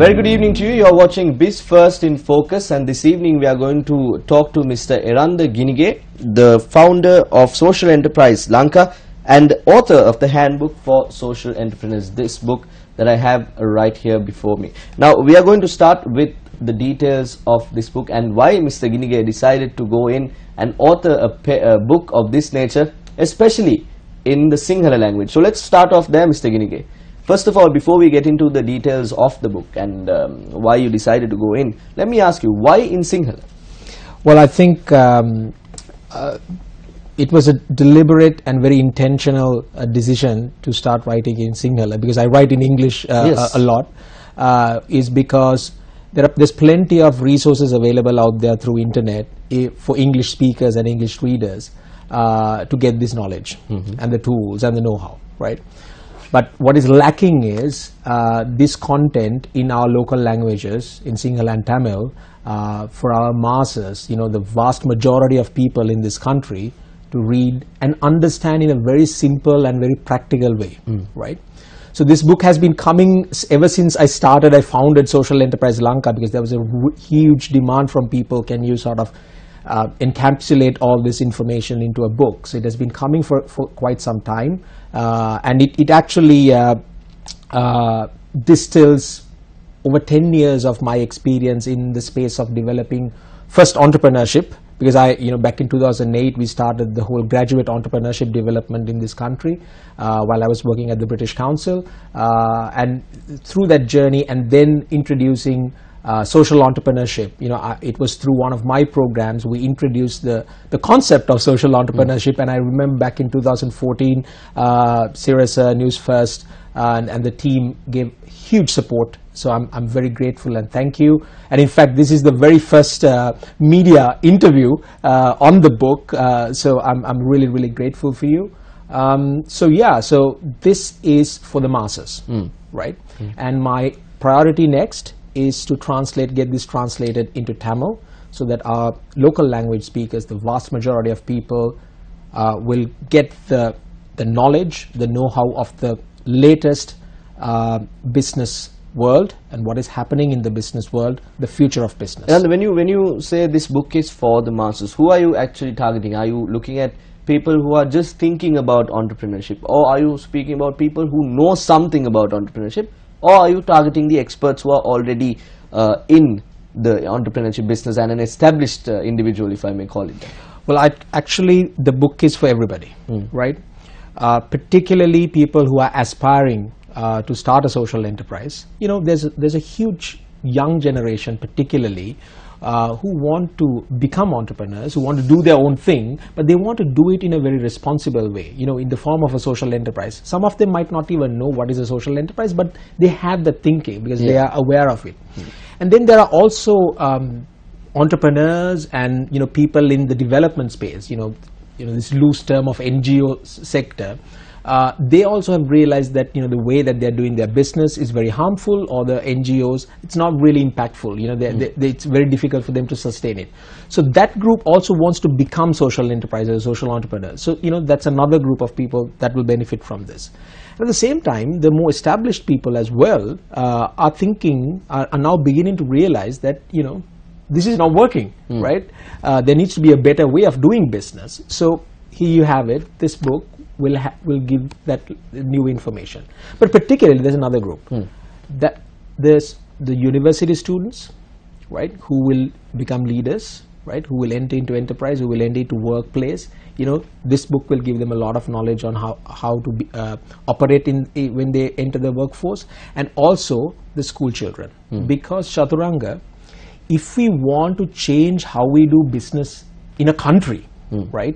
Very good evening to you. You are watching Biz1st in Focus, and this evening we are going to talk to Mr. Eranda Ginige, the founder of social enterprise Lanka and author of the Handbook for Social Entrepreneurs, this book that I have right here before me. Now we are going to start with the details of this book and why Mr. Ginige decided to go in and author a book of this nature, especially in the Sinhala language. So let's start off there, Mr. Ginige. First of all, before we get into the details of the book and why you decided to go in, let me ask you, why in Sinhala? Well, I think it was a deliberate and very intentional decision to start writing in Sinhala, because I write in English Yes. a lot, is because there's plenty of resources available out there through internet for English speakers and English readers to get this knowledge and the tools and the know-how, right? But what is lacking is this content in our local languages, in Sinhala and Tamil, for our masses, the vast majority of people in this country to read and understand in a very simple and very practical way, right? So this book has been coming ever since I founded Social Enterprise Lanka, because there was a huge demand from people, can you sort of encapsulate all this information into a book? So it has been coming for quite some time, and it actually distills over 10 years of my experience in the space of developing first entrepreneurship, because back in 2008 we started the whole graduate entrepreneurship development in this country while I was working at the British Council, and through that journey, and then introducing social entrepreneurship. It was through one of my programs we introduced the concept of social entrepreneurship, and I remember back in 2014 Sirasa, Newsfirst and the team gave huge support. So I'm very grateful and thank you. And in fact, this is the very first media interview on the book, so I'm really, really grateful for you. So this is for the masses, right? And my priority next is to get this translated into Tamil, so that our local language speakers, the vast majority of people, will get the knowledge, the know-how of the latest business world and what is happening in the business world, the future of business. And when you say this book is for the masses, who are you actually targeting? Are you looking at people who are just thinking about entrepreneurship, or are you speaking about people who know something about entrepreneurship, or are you targeting the experts who are already in the entrepreneurship business and an established individual, if I may call it that? Well, actually the book is for everybody, right? Particularly people who are aspiring to start a social enterprise. There's a huge young generation particularly who want to become entrepreneurs, who want to do their own thing, but they want to do it in a very responsible way, in the form of a social enterprise. Some of them might not even know what is a social enterprise, but they have the thinking because they are aware of it. And then there are also entrepreneurs and people in the development space, this loose term of NGO sector. They also have realized that the way that they're doing their business is very harmful, or the NGOs, it's not really impactful. It's very difficult for them to sustain it. So that group also wants to become social enterprises, social entrepreneurs. So that's another group of people that will benefit from this. At the same time, the more established people as well are now beginning to realize that this is not working, right? There needs to be a better way of doing business. So here you have it. This book will give that new information. But particularly there's another group, that there's the university students, right, who will become leaders, right, who will enter into enterprise, who will enter into workplace. This book will give them a lot of knowledge on how to operate when they enter the workforce, and also the school children. Because Chaturanga, if we want to change how we do business in a country, right,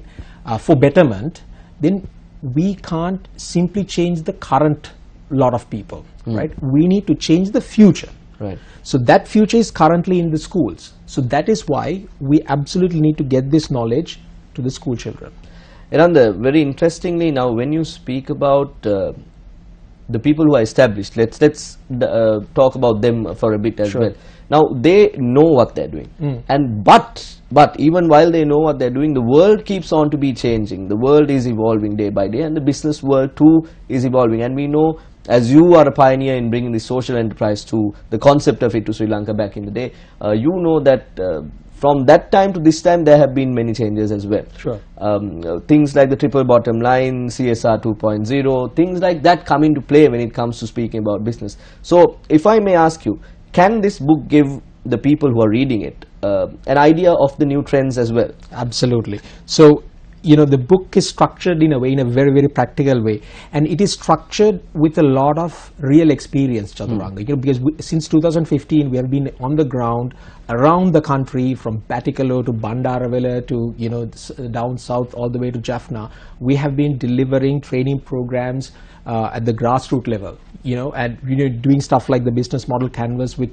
for betterment, then we can't simply change the current lot of people, right? We need to change the future. Right. So that future is currently in the schools. So that is why we absolutely need to get this knowledge to the school children. Eranda, very interestingly, now when you speak about the people who are established, let's talk about them for a bit as Sure. well. Now they know what they're doing, and but even while they know what they're doing, the world keeps on to be changing. The world is evolving day by day, and the business world too is evolving. And we know, as you are a pioneer in bringing the social enterprise to the concept of it to Sri Lanka back in the day, you know that from that time to this time there have been many changes as well. Sure. Things like the triple bottom line, CSR 2.0, things like that come into play when it comes to speaking about business. So if I may ask you, can this book give the people who are reading it an idea of the new trends as well? Absolutely. So, you know, the book is structured in a way, in a very, very practical way, and it is structured with a lot of real experience, Chaturanga. You know, because since 2015 we have been on the ground around the country, from Patikalo to Bandaravela to, you know, down south all the way to Jaffna. We have been delivering training programs at the grassroots level, you know, and, you know, doing stuff like the business model canvas with,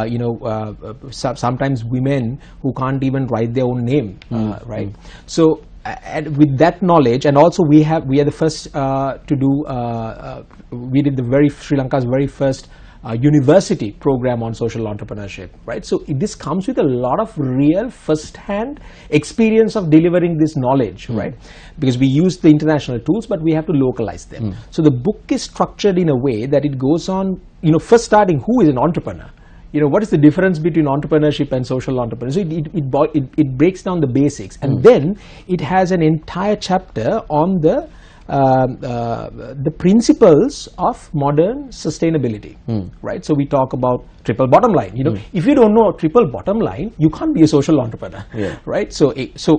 you know, sometimes women who can't even write their own name, right? So, and with that knowledge, and also we are the first to do, we did Sri Lanka's very first university program on social entrepreneurship, right? So this comes with a lot of real first-hand experience of delivering this knowledge, right? Because we use the international tools, but we have to localize them. So the book is structured in a way that it goes on, you know, first starting, who is an entrepreneur? You know, what is the difference between entrepreneurship and social entrepreneurship? So it breaks down the basics, and then it has an entire chapter on the principles of modern sustainability, right? So we talk about triple bottom line. You know, if you don't know triple bottom line, you can't be a social entrepreneur, right? So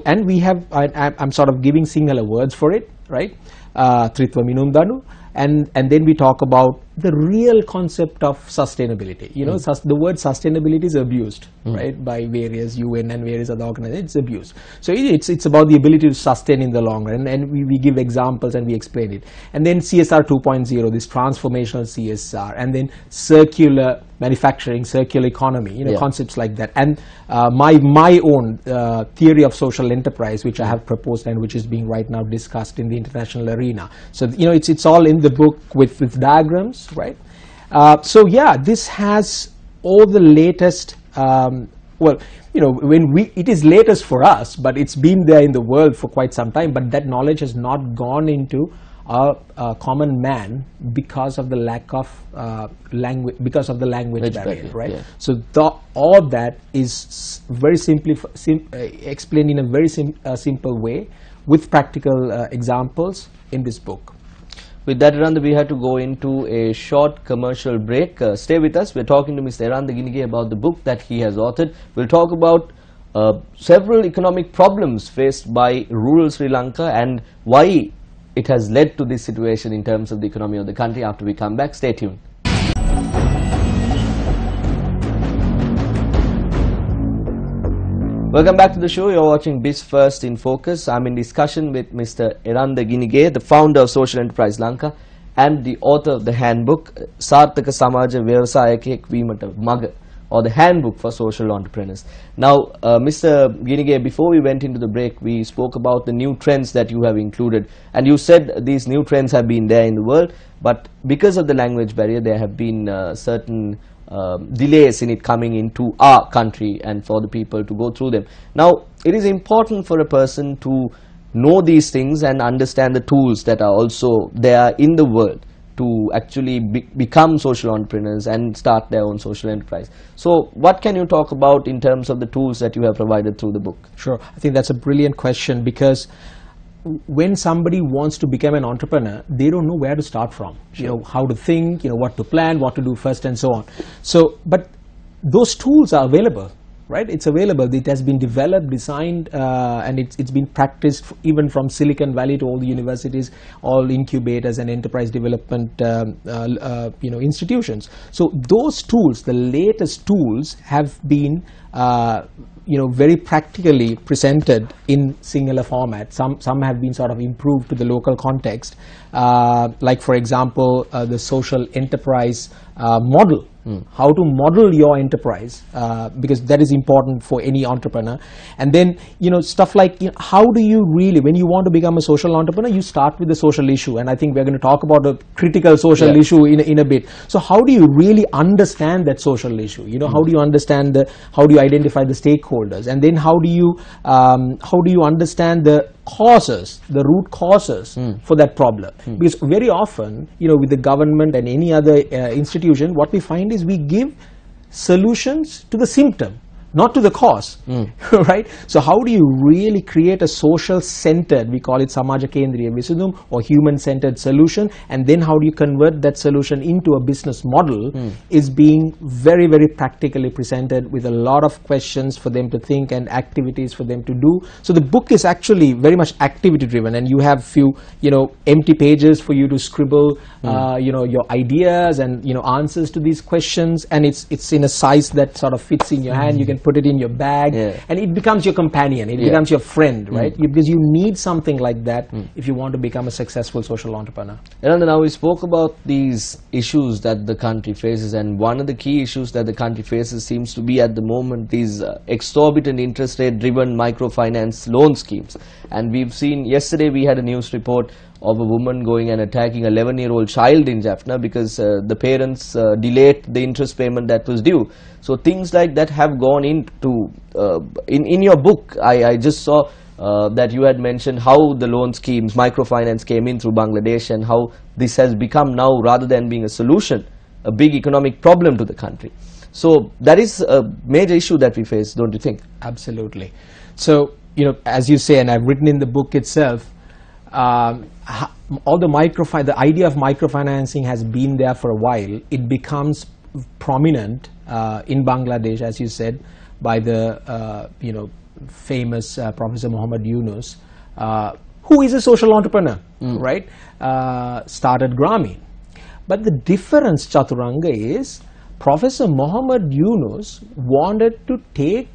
and we have, I'm sort of giving singular words for it, right? Tritva minum danu. And then we talk about the real concept of sustainability. You know, the word sustainability is abused, right, by various UN and various other organizations. It's abused. So it's about the ability to sustain in the long run, and we give examples and we explain it. And then CSR 2.0, this transformational CSR, and then circular manufacturing, circular economy, you know, concepts like that. And my own theory of social enterprise, which I have proposed and which is being right now discussed in the international arena. So, you know, it's all in the book with diagrams, right? So yeah, this has all the latest, well, you know, it is latest for us, but it's been there in the world for quite some time, but that knowledge has not gone into a common man because of the lack of language, because of the language barrier, right? Yeah. So all that is very simply explained in a very simple way with practical examples in this book. With that, Eranda, we had to go into a short commercial break. Stay with us. We're talking to Mr. Eranda Ginige about the book that he has authored. We'll talk about several economic problems faced by rural Sri Lanka and why it has led to this situation in terms of the economy of the country. After we come back, stay tuned. Welcome back to the show. You're watching Biz1st in Focus. I'm in discussion with Mr. Eranda Ginige, the founder of Social Enterprise Lanka and the author of the handbook Sarthaka Samaja Vyavasayakek Veemata Maga, or the handbook for social entrepreneurs. Now, Mr. Ginige, before we went into the break, we spoke about the new trends that you have included, and you said these new trends have been there in the world, but because of the language barrier, there have been certain delays in it coming into our country and for the people to go through them. Now, it is important for a person to know these things and understand the tools that are also there in the world to actually become social entrepreneurs and start their own social enterprise. So what can you talk about in terms of the tools that you have provided through the book? Sure. I think that's a brilliant question, because when somebody wants to become an entrepreneur, they don't know where to start from. Sure. You know, how to think, you know, what to plan, what to do first, and so on. So, but those tools are available, right? It's available. It has been developed, designed, and it's been practiced even from Silicon Valley to all the universities, all incubators and enterprise development, you know, institutions. So those tools, the latest tools, have been very practically presented in Sinhala format. Some have been sort of improved to the local context, like for example the social enterprise model. How to model your enterprise, because that is important for any entrepreneur. And then stuff like how do you really, when you want to become a social entrepreneur, you start with the social issue, and I think we're going to talk about a critical social issue in a bit. So how do you really understand that social issue? How do you understand how do you identify the stakeholders, and then how do you understand the causes, the root causes for that problem? Because very often, with the government and any other institution, what we find is we give solutions to the symptom, not to the cause, right? So how do you really create a social centered, we call it Samaja Kendriya Visudum, or human centered solution, and then how do you convert that solution into a business model, is being very, very practically presented with a lot of questions for them to think and activities for them to do. So the book is actually very much activity driven, and you have few empty pages for you to scribble your ideas and answers to these questions, and it's in a size that sort of fits in your hand. You can put it in your bag, and it becomes your companion, it becomes your friend, right? Because you need something like that if you want to become a successful social entrepreneur. And now we spoke about these issues that the country faces, and one of the key issues that the country faces seems to be at the moment these exorbitant interest rate driven microfinance loan schemes. And we've seen, yesterday we had a news report of a woman going and attacking an 11-year-old child in Jaffna because the parents delayed the interest payment that was due. So things like that have gone into, in your book, I just saw that you had mentioned how the loan schemes, microfinance came in through Bangladesh, and how this has become now, rather than being a solution, a big economic problem to the country. So that is a major issue that we face, don't you think? Absolutely. So, as you say, and I've written in the book itself, the idea of microfinancing has been there for a while. It becomes prominent in Bangladesh, as you said, by the famous Professor Muhammad Yunus, who is a social entrepreneur, right? Started Grameen. But the difference, Chaturanga, is Professor Muhammad Yunus wanted to take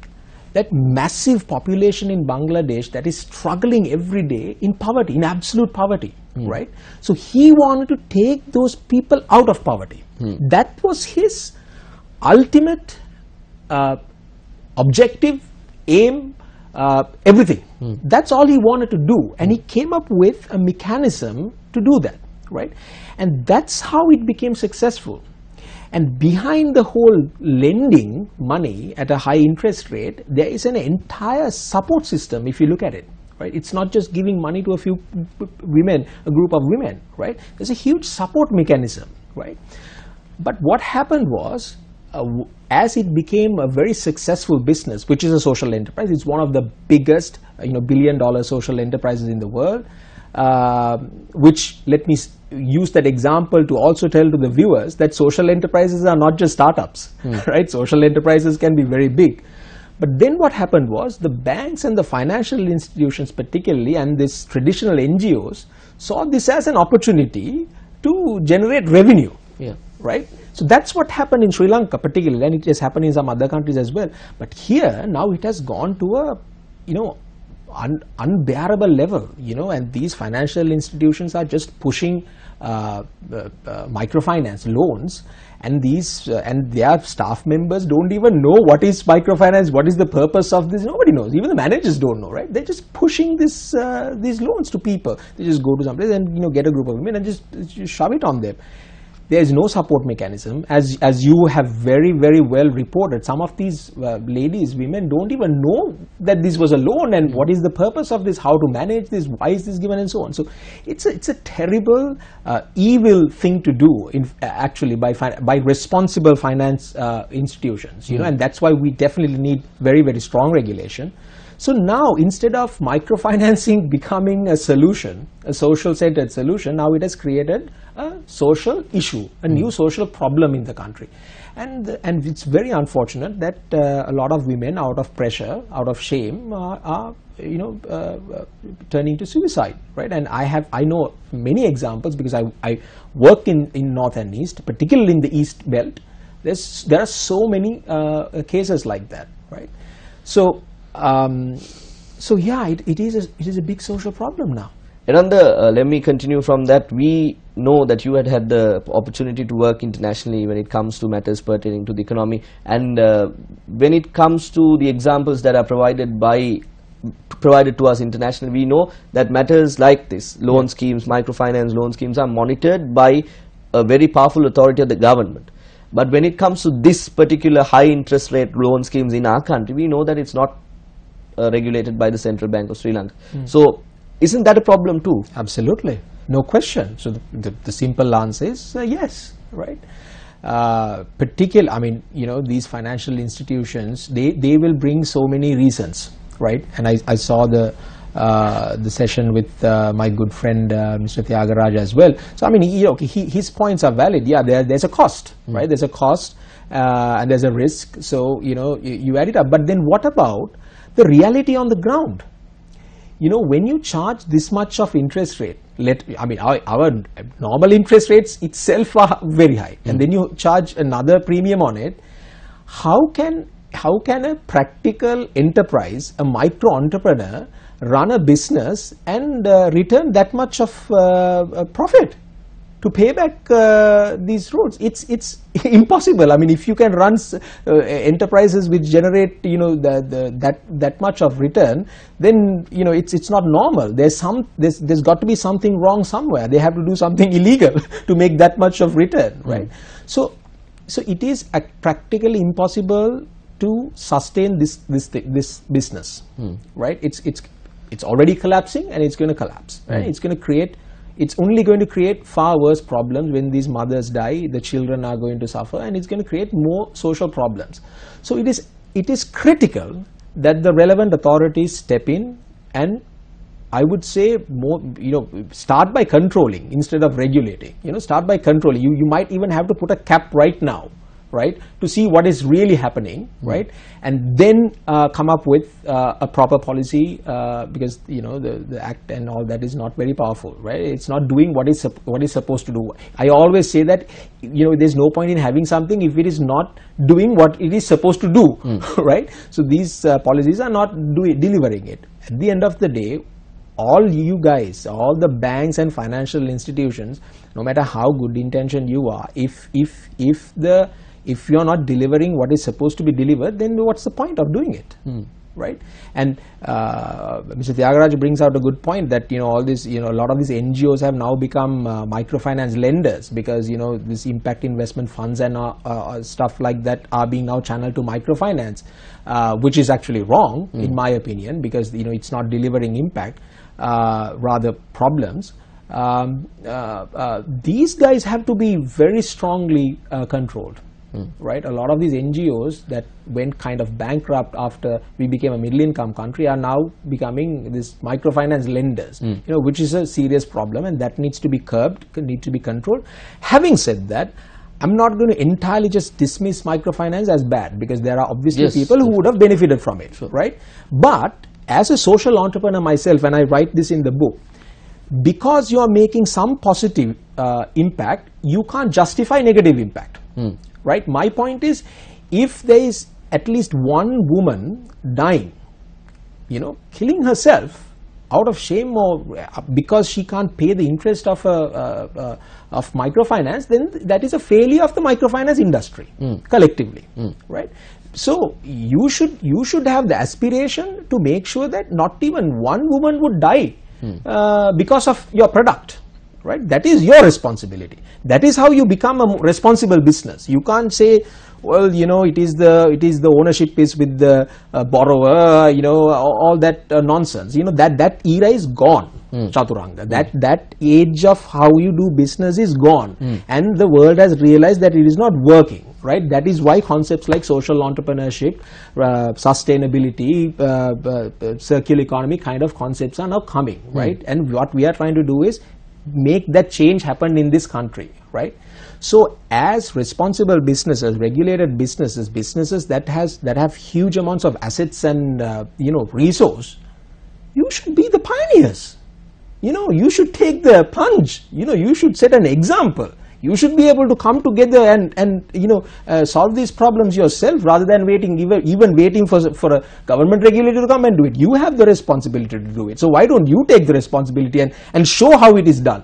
that massive population in Bangladesh that is struggling every day in poverty, in absolute poverty, right? So he wanted to take those people out of poverty. That was his ultimate objective, aim, everything. That's all he wanted to do, and he came up with a mechanism to do that, right? And that's how it became successful. And behind the whole lending money at a high interest rate, there is an entire support system, if you look at it, right? It's not just giving money to a few women, a group of women, right? There's a huge support mechanism, right? But what happened was, as it became a very successful business, which is a social enterprise, it's one of the biggest, billion-dollar social enterprises in the world, which, let me use that example to also tell to the viewers that social enterprises are not just startups, right? Social enterprises can be very big. But then what happened was, the banks and the financial institutions particularly, and these traditional NGOs, saw this as an opportunity to generate revenue, right? So that's what happened in Sri Lanka particularly, and it has happened in some other countries as well. But here, now it has gone to a, unbearable level, and these financial institutions are just pushing microfinance loans, and their staff members don't even know what is microfinance, what is the purpose of this. Nobody knows. Even the managers don't know, right? They're just pushing these loans to people. They just go to some place and get a group of women and just shove it on them. There is no support mechanism, as you have very, very well reported. Some of these ladies, women, don't even know that this was a loan and what is the purpose of this, how to manage this, why is this given, and so on. So it's a terrible, evil thing to do, actually, by responsible finance institutions. And that's why we definitely need very, very strong regulation. So now, instead of microfinancing becoming a solution, a social-centered solution, now it has created a social issue, a new social problem in the country. And it's very unfortunate that a lot of women, out of pressure, out of shame, are turning to suicide, right? And I know many examples, because I work in North and East, particularly in the East Belt. There are so many cases like that, right? So, so yeah, it is a big social problem now. Eranda, let me continue from that. We know that you had the opportunity to work internationally when it comes to matters pertaining to the economy, and when it comes to the examples that are provided to us internationally, we know that matters like this, loan schemes, microfinance loan schemes, are monitored by a very powerful authority of the government. But when it comes to this particular high interest rate loan schemes in our country, we know that it's not regulated by the Central Bank of Sri Lanka. So isn't that a problem too? Absolutely, no question. So the simple answer is yes, right? I mean, you know, these financial institutions, they will bring so many reasons, right? And I saw the session with my good friend Mr. Thiagaraj as well. So I mean, his points are valid. Yeah, there's a cost, right? There's a cost and there's a risk. So you know, you add it up. But then what about the reality on the ground? You know, when you charge this much of interest rate, I mean, our normal interest rates itself are very high, and then you charge another premium on it. How can a practical enterprise, a micro entrepreneur, run a business and return that much of profit to pay back these roads? It's impossible. I mean, if you can run enterprises which generate, you know, that much of return, then you know it's not normal. There's got to be something wrong somewhere. They have to do something illegal to make that much of return, right? So it is practically impossible to sustain this business, right? It's already collapsing, and it's going to collapse, right? It's only going to create far worse problems. When these mothers die, the children are going to suffer, and it's going to create more social problems. So it is critical that the relevant authorities step in, and I would say more, you know, start by controlling instead of regulating. You know, start by controlling. You might even have to put a cap right now, right, to see what is really happening, right, and then come up with a proper policy, because you know the act and all that is not very powerful, right? It's not doing what is supposed to do. I always say that, you know, there's no point in having something if it is not doing what it is supposed to do, right? So these policies are not delivering it. At the end of the day, all you guys, all the banks and financial institutions, no matter how good intentioned you are, if you're not delivering what is supposed to be delivered, then what's the point of doing it, right? And Mr. Thiagaraj brings out a good point that, you know, all this, you know, a lot of these NGOs have now become microfinance lenders, because, you know, this impact investment funds and stuff like that are being now channeled to microfinance, which is actually wrong in my opinion, because, you know, it's not delivering impact, rather problems. These guys have to be very strongly controlled. Right, a lot of these NGOs that went kind of bankrupt after we became a middle-income country are now becoming these microfinance lenders, you know, which is a serious problem, and that needs to be curbed, need to be controlled. Having said that, I'm not going to entirely just dismiss microfinance as bad, because there are obviously people who would have benefited from it, right? But as a social entrepreneur myself, and I write this in the book, because you are making some positive impact, you can't justify negative impact. Right? My point is, if there is at least one woman dying, you know, killing herself out of shame or because she can't pay the interest of microfinance, then that is a failure of the microfinance industry collectively, right? So you should have the aspiration to make sure that not even one woman would die because of your product. Right? That is your responsibility. That is how you become a responsible business. You can't say, well, you know, it is the ownership is with the borrower, you know, all that nonsense. You know, that era is gone, Chaturanga. That age of how you do business is gone, and the world has realized that it is not working. Right? That is why concepts like social entrepreneurship, sustainability, circular economy kind of concepts are now coming. Right? And what we are trying to do is make that change happen in this country, right? So as responsible businesses, regulated businesses that have huge amounts of assets and you know, resource, you should be the pioneers. You know, you should take the plunge. You know, you should set an example. You should be able to come together and solve these problems yourself, rather than even waiting for a government regulator to come and do it. You have the responsibility to do it. So why don't you take the responsibility and show how it is done?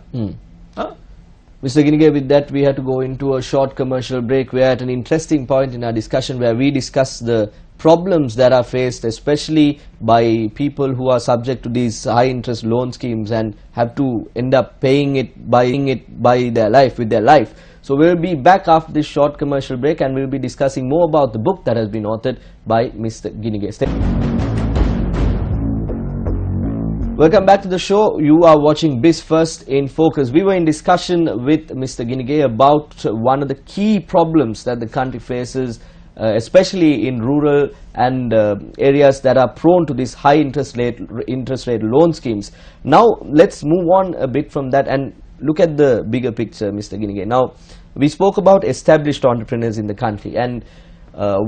Mr. Ginige, with that we had to go into a short commercial break. We are at an interesting point in our discussion where we discuss the problems that are faced, especially by people who are subject to these high interest loan schemes and have to end up paying it by their life, with their life. So we'll be back after this short commercial break, and we'll be discussing more about the book that has been authored by Mr. Ginige. Welcome back to the show. You are watching Biz1st in Focus. We were in discussion with Mr. Ginige about one of the key problems that the country faces, especially in rural and areas that are prone to these high interest rate loan schemes. Now let's move on a bit from that and look at the bigger picture, Mr. Ginige. Now we spoke about established entrepreneurs in the country, and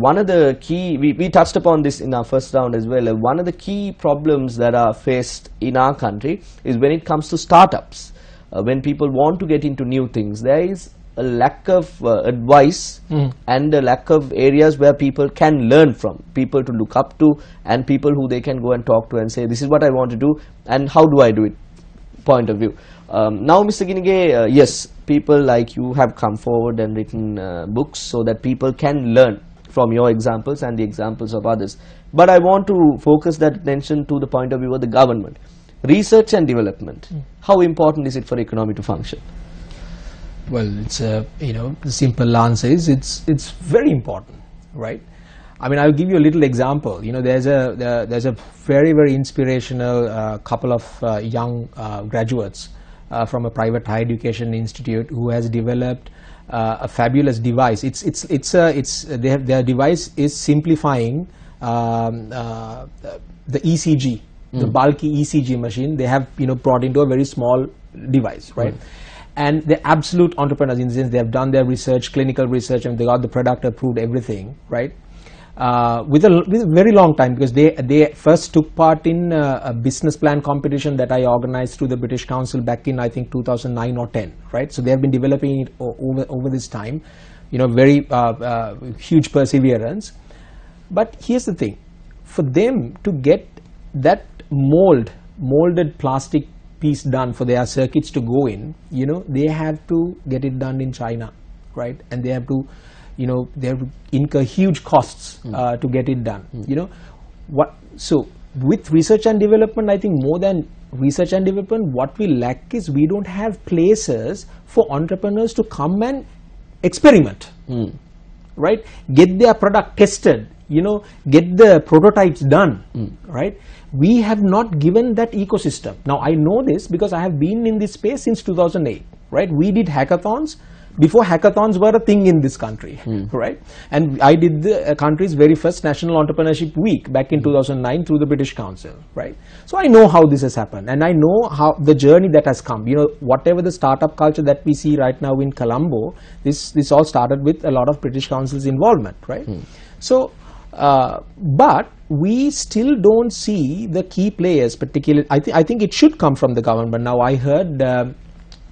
one of the key, we touched upon this in our first round as well, one of the key problems that are faced in our country is when it comes to startups. When people want to get into new things, there is a lack of advice and a lack of areas where people can learn from, people to look up to, and people who they can go and talk to and say, this is what I want to do and how do I do it, point of view. Now Mr. Ginige, yes, people like you have come forward and written books so that people can learn from your examples and the examples of others. But I want to focus that attention to the point of view of the government. Research and development. How important is it for economy to function? Well, it's the simple answer is it's very important, right? I mean, I'll give you a little example. There's a very inspirational couple of young graduates from a private higher education institute who has developed a fabulous device. Their device is simplifying the ECG, the bulky ECG machine. They have brought into a very small device, right? And they're absolute entrepreneurs in the sense they have done their research, clinical research, and they got the product approved, everything, right? With a very long time, because they first took part in a business plan competition that I organized through the British Council back in, I think, 2009 or 10, right? So they have been developing it over this time, very huge perseverance. But here's the thing, for them to get that molded plastic piece done for their circuits to go in, they have to get it done in China, right? And they have to they have to incur huge costs to get it done. So with research and development, I think more than research and development, what we lack is we don't have places for entrepreneurs to come and experiment, right? Get their product tested, get the prototypes done, right? We have not given that ecosystem. Now I know this because I have been in this space since 2008, right? We did hackathons before hackathons were a thing in this country, right? And I did the country's very first National Entrepreneurship Week back in 2009 through the British Council, right? So I know how this has happened, and I know how the journey that has come. Whatever the startup culture that we see right now in Colombo, this all started with a lot of British Council's involvement, right? So, but we still don't see the key players, particularly. I think it should come from the government. Now I heard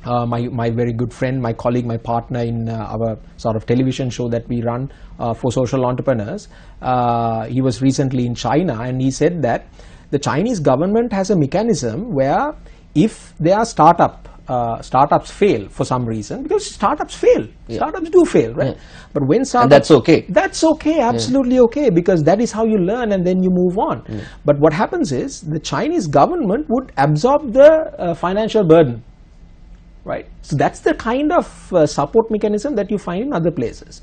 my very good friend, my colleague, my partner in our sort of television show that we run for social entrepreneurs, he was recently in China, and he said that the Chinese government has a mechanism where if there are startups fail for some reason, because startups fail, startups do fail, right? But when startups, and that's okay. That's okay, absolutely okay, because that is how you learn and then you move on. But what happens is the Chinese government would absorb the financial burden, right? So that's the kind of support mechanism that you find in other places,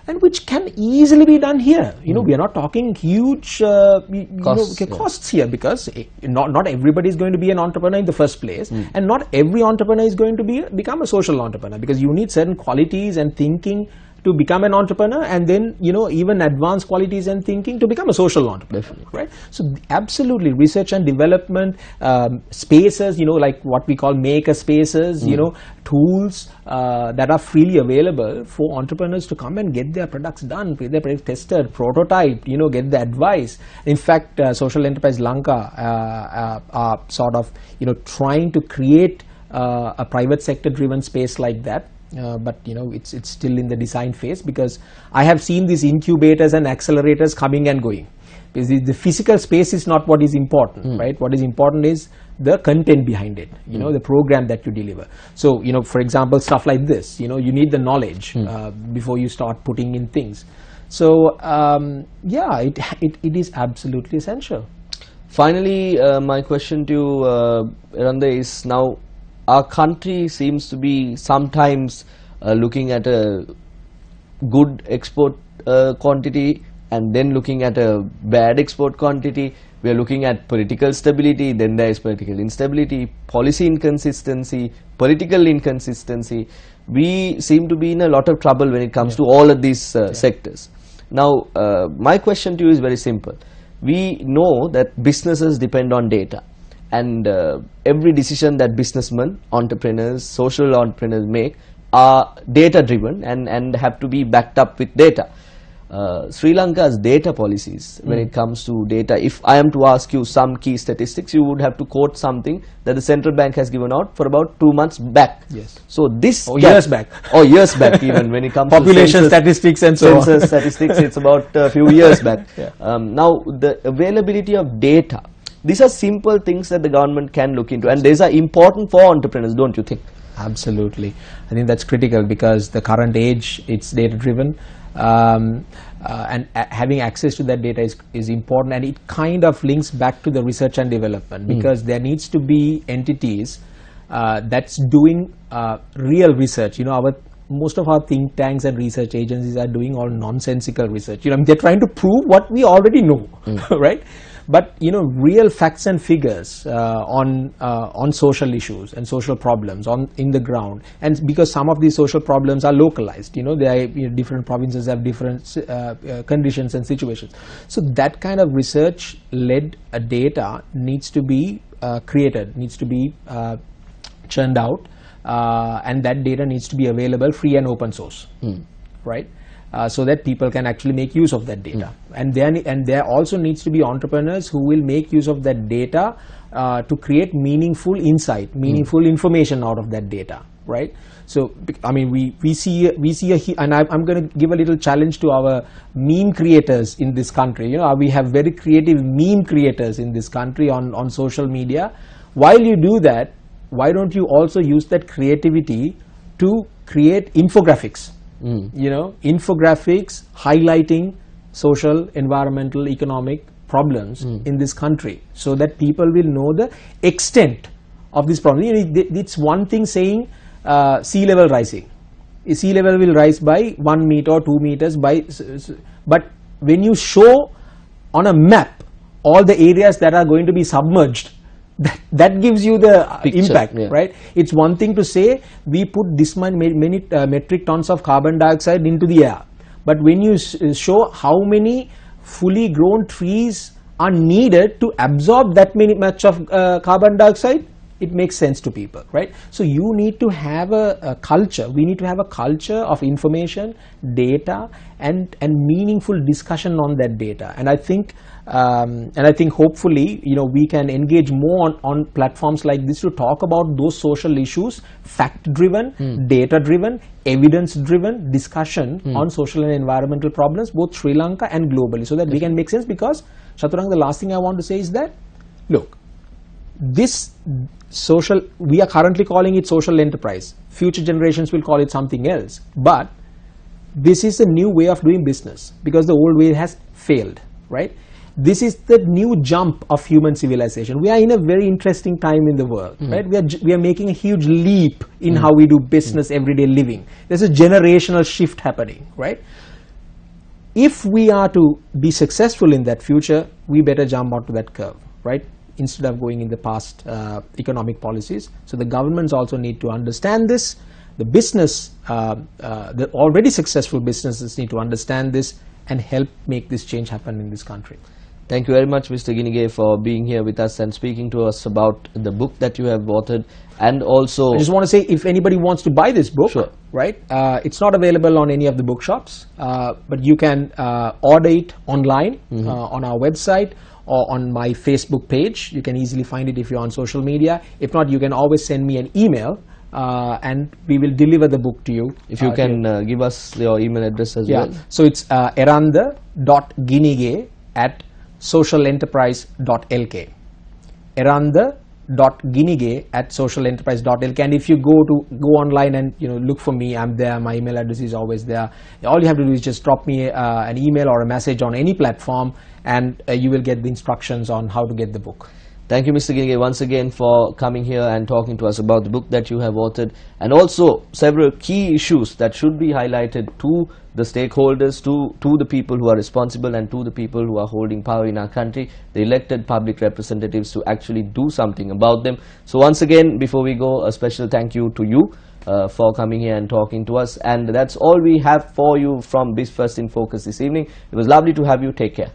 and which can easily be done here. We are not talking huge costs here, because not everybody is going to be an entrepreneur in the first place, and not every entrepreneur is going to become a social entrepreneur, because you need certain qualities and thinking to become an entrepreneur, and then even advanced qualities and thinking to become a social entrepreneur. Definitely. Right? So absolutely, research and development spaces, like what we call maker spaces, tools that are freely available for entrepreneurs to come and get their products done, get their products tested, prototyped, get the advice. In fact, social enterprise Lanka are sort of trying to create a private sector driven space like that. but it's still in the design phase, because I have seen these incubators and accelerators coming and going. Because the physical space is not what is important, right? What is important is the content behind it, the program that you deliver. So, for example, stuff like this, you need the knowledge before you start putting in things. So, yeah, it is absolutely essential. Finally, my question to you, Eranda, is now our country seems to be sometimes looking at a good export quantity and then looking at a bad export quantity. We are looking at political stability, then there is political instability, policy inconsistency, political inconsistency. We seem to be in a lot of trouble when it comes to all of these sectors. Now, my question to you is very simple. We know that businesses depend on data, and every decision that businessmen, entrepreneurs, social entrepreneurs make are data driven and have to be backed up with data. Sri Lanka's data policies when it comes to data, if I am to ask you some key statistics, you would have to quote something that the central bank has given out for about 2 months back. Yes. So this years back. Or years back even when it comes population to statistics and so on. Census statistics, it's about a few years back. Now the availability of data, these are simple things that the government can look into, and these are important for entrepreneurs, don't you think? Absolutely. I think that's critical, because the current age, it's data driven. And having access to that data is important, and it kind of links back to the research and development, because there needs to be entities that's doing real research. Most of our think tanks and research agencies are doing all nonsensical research. They're trying to prove what we already know, right? But real facts and figures on social issues and social problems in the ground, and because some of these social problems are localized, different provinces have different conditions and situations. So that kind of research-led data needs to be created, needs to be churned out, and that data needs to be available free and open source, right? So that people can actually make use of that data. And there also needs to be entrepreneurs who will make use of that data to create meaningful insight, meaningful information out of that data, right? So, I mean, we see and I'm going to give a little challenge to our meme creators in this country. We have very creative meme creators in this country on social media. While you do that, why don't you also use that creativity to create infographics? Infographics highlighting social, environmental, economic problems in this country, so that people will know the extent of this problem. It's one thing saying sea level rising. Sea level will rise by 1 meter or 2 meters but when you show on a map all the areas that are going to be submerged, that gives you the impact, right? It's one thing to say we put this many metric tons of carbon dioxide into the air, but when you show how many fully grown trees are needed to absorb that much of carbon dioxide, it makes sense to people, right? So you need to have a culture. We need to have a culture of information, data, and meaningful discussion on that data. And I think hopefully, we can engage more on platforms like this to talk about those social issues, fact-driven, data-driven, evidence-driven discussion on social and environmental problems, both Sri Lanka and globally, so that we can make sense. Because, Chaturang, the last thing I want to say is that, look, this social, we are currently calling it social enterprise. Future generations will call it something else. But this is a new way of doing business, because the old way has failed, right? This is the new jump of human civilization. We are in a very interesting time in the world, right? We are making a huge leap in how we do business, everyday living. There's a generational shift happening, right? If we are to be successful in that future, we better jump onto that curve, right? Instead of going in the past economic policies. So the governments also need to understand this. The business, the already successful businesses need to understand this and help make this change happen in this country. Thank you very much, Mr. Ginige, for being here with us and speaking to us about the book that you have authored. And also, I just want to say, if anybody wants to buy this book, right, it's not available on any of the bookshops, but you can order it online on our website or on my Facebook page. You can easily find it if you're on social media. If not, you can always send me an email and we will deliver the book to you. If you can give us your email address as well. So it's eranda.ginige@socialenterprise.lk. eranda.ginige@socialenterprise.lk. And if you go online and look for me, I'm there. My email address is always there. All you have to do is just drop me an email or a message on any platform, and you will get the instructions on how to get the book. Thank you, Mr. Ginige, once again for coming here and talking to us about the book that you have authored, and also several key issues that should be highlighted to the stakeholders, to the people who are responsible, and to the people who are holding power in our country, the elected public representatives, to actually do something about them. So once again, before we go, a special thank you to you for coming here and talking to us. And that's all we have for you from Biz1st in Focus this evening. It was lovely to have you. Take care.